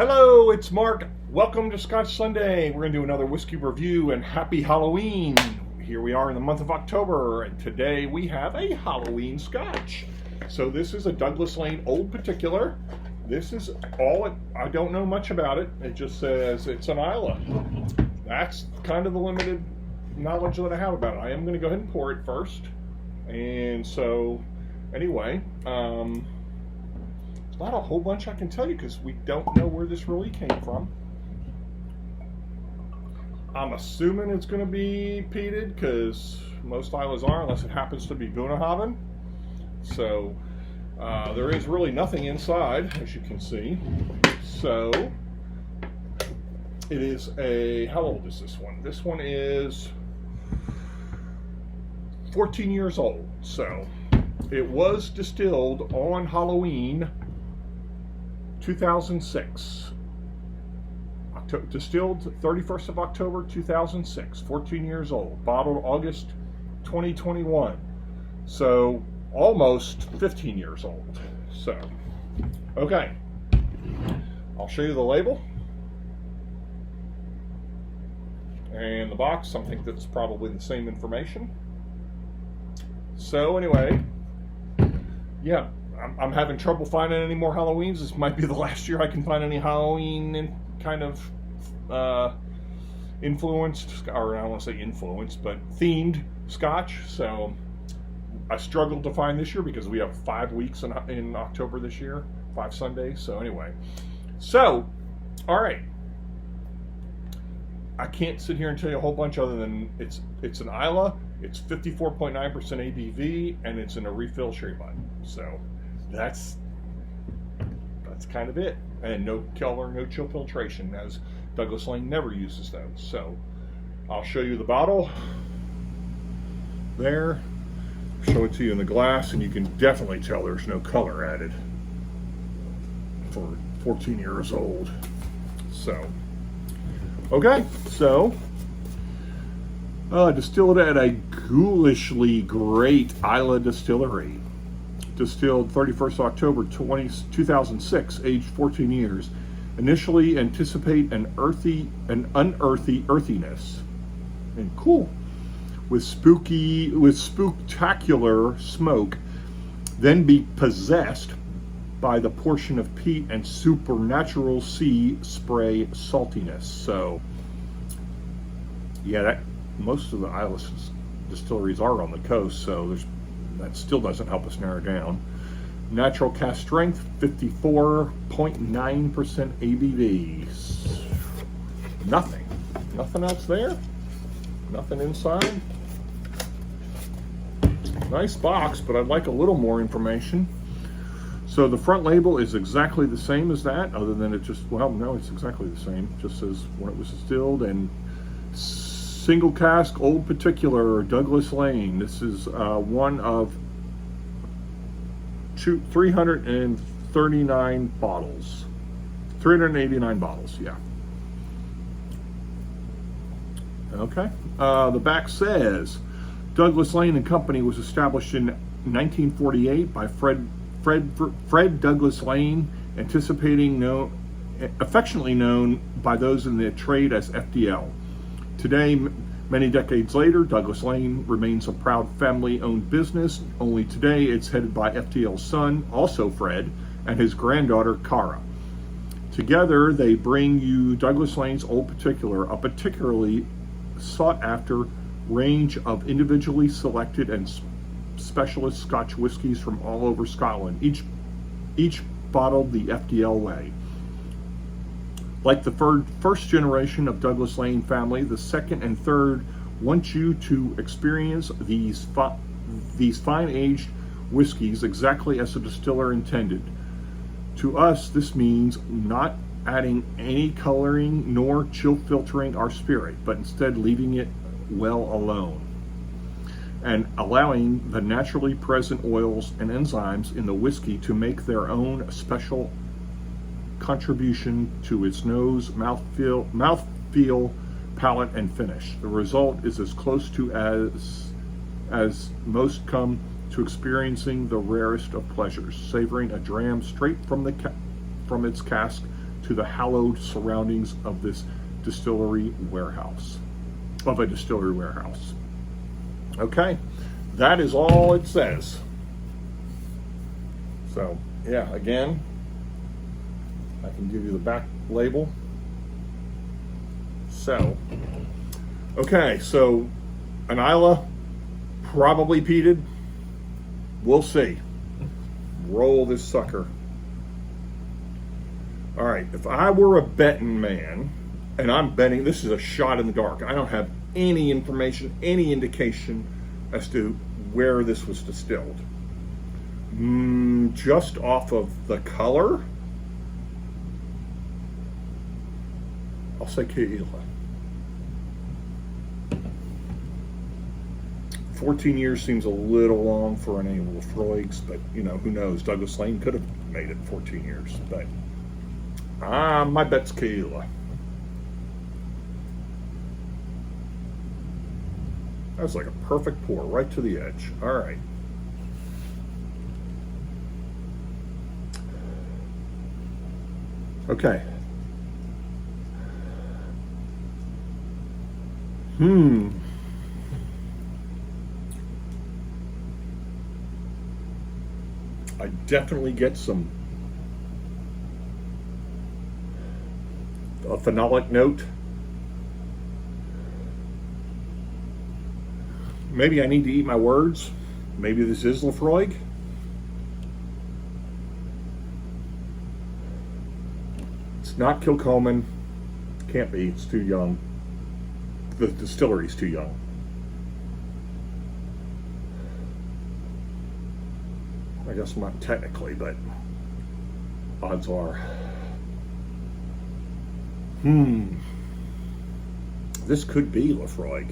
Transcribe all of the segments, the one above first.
Hello, it's Mark. Welcome to Scotch Sunday. We're going to do another whiskey review and happy Halloween. Here we are in the month of October, and today we have a Halloween Scotch. So this is a Douglas Laing Old Particular. This is I don't know much about it. It just says it's an Islay. That's kind of the limited knowledge that I have about it. I am going to go ahead and pour it first. And so, anyway, not a whole bunch I can tell you because we don't know where this really came from. I'm assuming it's going to be peated because most Islas are, unless it happens to be Bunnahabhain. So there is really nothing inside, as you can see. So it is how old is this one? This one is 14 years old. So it was distilled on Halloween 2006. Distilled 31st of October 2006. 14 years old. Bottled August 2021. So almost 15 years old. So, okay. I'll show you the label. And the box. I think that's probably the same information. So anyway, yeah. I'm having trouble finding any more Halloweens. This might be the last year I can find any Halloween kind of influenced, or I don't want to say influenced, but themed Scotch. So I struggled to find this year because we have 5 weeks in October this year, 5 Sundays. So anyway, all right. I can't sit here and tell you a whole bunch other than it's an Islay. It's 54.9% ABV, and it's in a refill sherry bottle. So that's kind of it. And no color, no chill filtration, as Douglas Laing never uses those. So I'll show you the bottle there, show it to you in the glass, and you can definitely tell there's no color added for 14 years old. So okay, so distilled at a ghoulishly great Islay distillery. Distilled 31st October 2006, aged 14 years. Initially anticipate an unearthly earthiness. And cool. With spectacular smoke, then be possessed by the portion of peat and supernatural sea spray saltiness. So, yeah, most of the Islay distilleries are on the coast, so that still doesn't help us narrow down. Natural cask strength, 54.9% ABV. Nothing else there. Nothing inside. Nice box, but I'd like a little more information. So the front label is exactly the same as that, other than it just, well, no, it's exactly the same. It just says when it was distilled, and single cask Old Particular Douglas Laing. This is one of 339 bottles. 389 bottles, yeah. Okay. The back says Douglas Laing and Company was established in 1948 by Fred Douglas Laing, affectionately known by those in the trade as FDL. Today, many decades later, Douglas Laing remains a proud family-owned business. Only today, it's headed by FDL's son, also Fred, and his granddaughter, Cara. Together, they bring you Douglas Laing's Old Particular, a particularly sought-after range of individually selected and specialist Scotch whiskies from all over Scotland, each bottled the FDL way. Like the first generation of Douglas Laing family, the second and third want you to experience these fine-aged whiskeys exactly as the distiller intended. To us, this means not adding any coloring nor chill filtering our spirit, but instead leaving it well alone, and allowing the naturally present oils and enzymes in the whiskey to make their own special contribution to its nose, mouthfeel, palate, and finish. The result is as close to as most come to experiencing the rarest of pleasures, savoring a dram straight from its cask to to the hallowed surroundings of this distillery warehouse, Okay, that is all it says. So, yeah, again, I can give you the back label. So, okay, so an Islay, probably peated. We'll see. Roll this sucker. All right, if I were a betting man, and I'm betting, this is a shot in the dark. I don't have any information, any indication as to where this was distilled. Just off of the color, I'll say Islay. 14 years seems a little long for an annual Lefroy's, but you know, who knows? Douglas Laing could have made it 14 years, but my bet's Islay. That's like a perfect pour, right to the edge. All right. Okay. I definitely get a phenolic note. Maybe I need to eat my words. Maybe this is Lefroy. It's not Kilchoman. Can't be. It's too young. The distillery's too young. I guess not technically, but odds are. This could be Lefroy.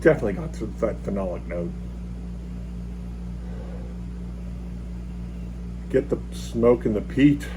Definitely got that phenolic note. Get the smoke and the peat.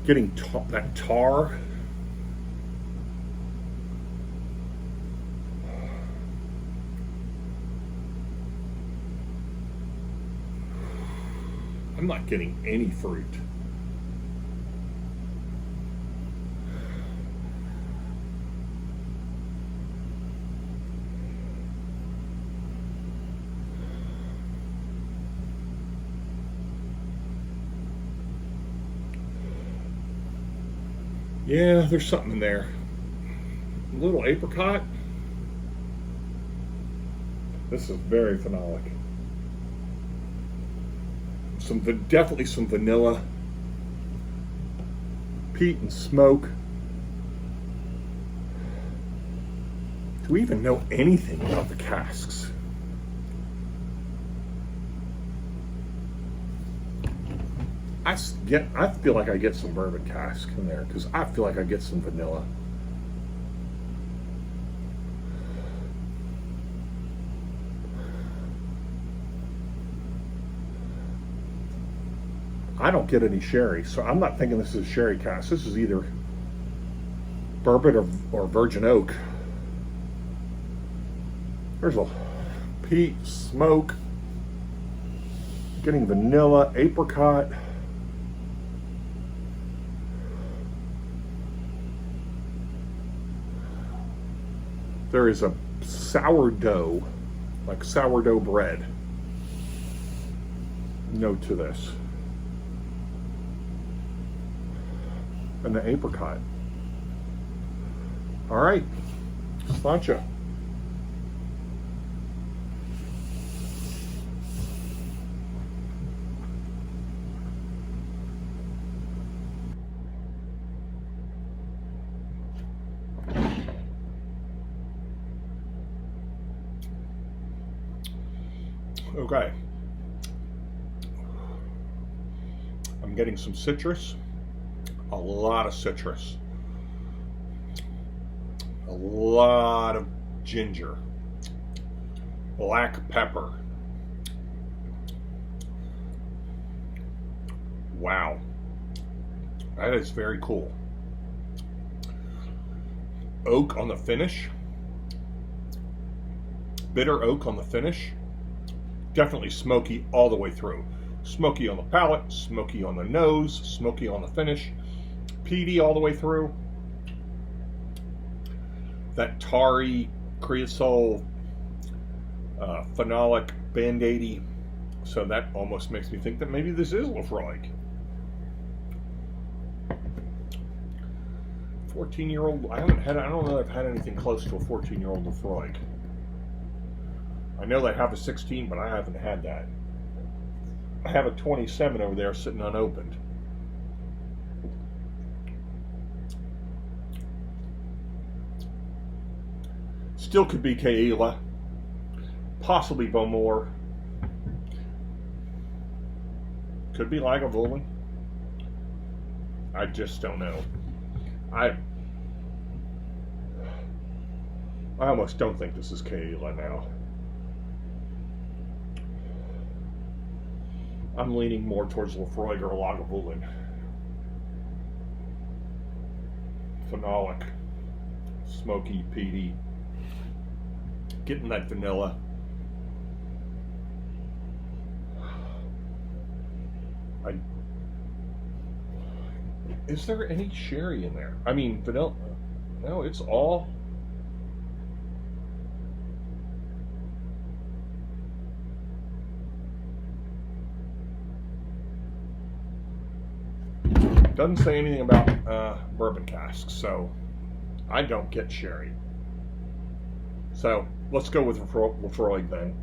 Getting that tar. I'm not getting any fruit. Yeah, there's something in there. A little apricot. This is very phenolic. Definitely some vanilla. Peat and smoke. Do we even know anything about the casks? I feel like I get some bourbon cask in there because I feel like I get some vanilla. I don't get any sherry, so I'm not thinking this is a sherry cask. This is either bourbon or virgin oak. There's a peat, smoke, getting vanilla, apricot. There is a sourdough, like sourdough bread, note to this. And the apricot. All right, sláinte. Okay. I'm getting some citrus, a lot of citrus, a lot of ginger, black pepper. Wow, that is very cool. Oak on the finish, bitter oak on the finish. definitely smoky all the way through. Smoky on the palate, smoky on the nose, smoky on the finish, peaty all the way through. That tarry, creosote, phenolic, band-aidy. So that almost makes me think that maybe this is Laphroaig. 14-year-old, I don't know if I've had anything close to a 14-year-old Laphroaig. I know they have a 16, but I haven't had that. I have a 27 over there sitting unopened. Still could be Keila, possibly Bowmore. Could be Lagavulin. I just don't know. I almost don't think this is Keila now. I'm leaning more towards Laphroaig or Lagavulin. Phenolic, smoky, peaty, getting that vanilla. Is there any sherry in there? I mean, vanilla. No, it's all. Doesn't say anything about bourbon casks, so I don't get sherry. So let's go with Laphroaig then.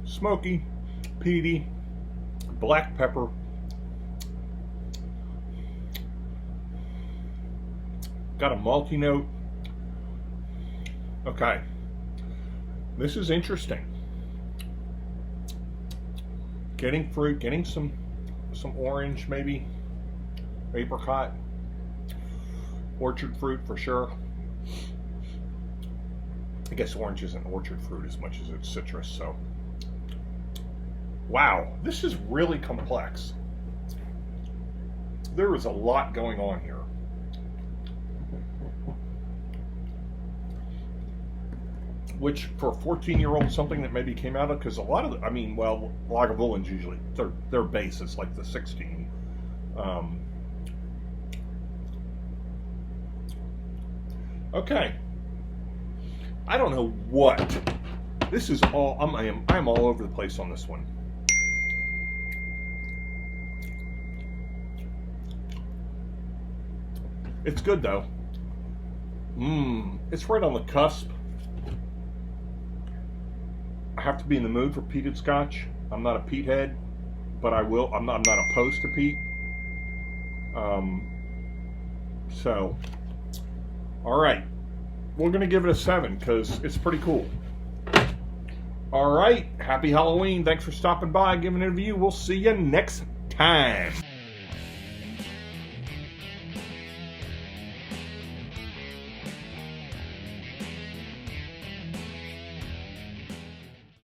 Smoky, peaty, black pepper. Got a malty note. Okay. This is interesting. Getting fruit, getting some orange, maybe apricot, orchard fruit for sure. I guess orange isn't orchard fruit as much as it's citrus, so. Wow, this is really complex. There is a lot going on here. Which, for a 14-year-old, something that maybe came out of, because a lot of, Lagavulins usually, their base is like the 16. Okay. I don't know what. This is all, I'm all over the place on this one. It's good though. It's right on the cusp. I have to be in the mood for peated Scotch. I'm not a peat head, but I will. I'm not opposed to peat. So, all right, we're gonna give it a 7 because it's pretty cool. All right, happy Halloween! Thanks for stopping by, giving it a review. We'll see you next time.